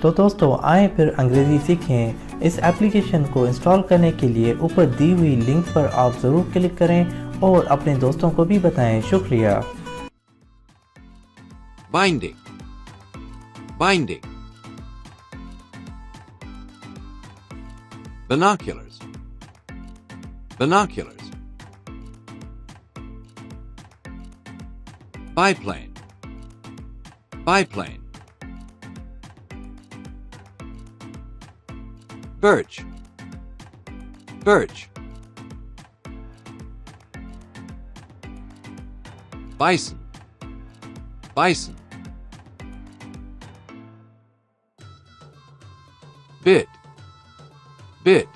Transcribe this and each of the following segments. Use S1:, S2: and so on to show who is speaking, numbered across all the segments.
S1: تو دوستو آئیں پھر انگریزی سیکھیں۔ اس ایپلیکیشن کو انسٹال کرنے کے لیے اوپر دی ہوئی لنک پر آپ ضرور کلک کریں اور اپنے دوستوں کو بھی بتائیں۔ شکریہ۔
S2: binding, binding. Binoculars, binoculars. Biplane, biplane. Birch, birch. Bison, bison. Bit, bit.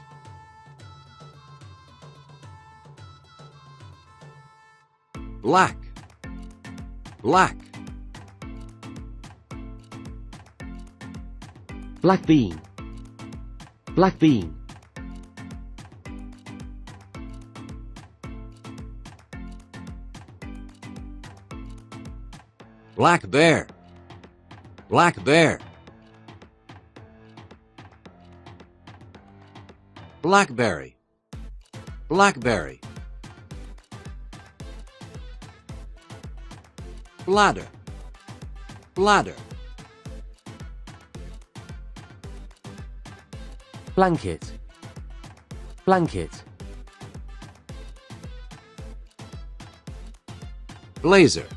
S2: Black, black.
S3: Black bean, black bean.
S2: Black bear, black bear. Blackberry, blackberry. Bladder, bladder.
S3: Blanket, blanket.
S2: Blazer,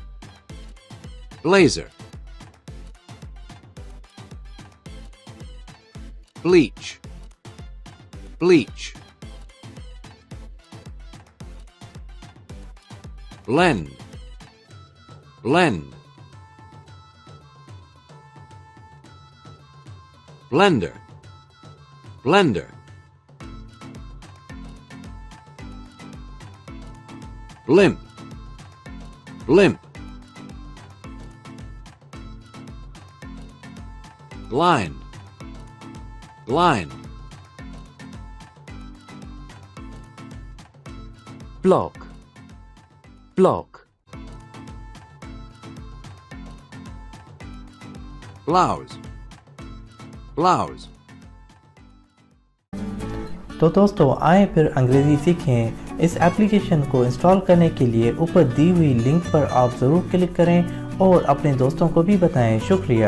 S2: blazer. Bleach, bleach. Blend, blend. Blender, blender. Blimp, blimp. Blind, blind.
S3: Block, block.
S2: Blouse, blouse.
S1: تو دوستو آئیں پھر انگریزی سیکھیں۔ اس application کو install کرنے کے لیے اوپر دی ہوئی لنک پر آپ ضرور کلک کریں اور اپنے دوستوں کو بھی بتائیں۔ شکریہ۔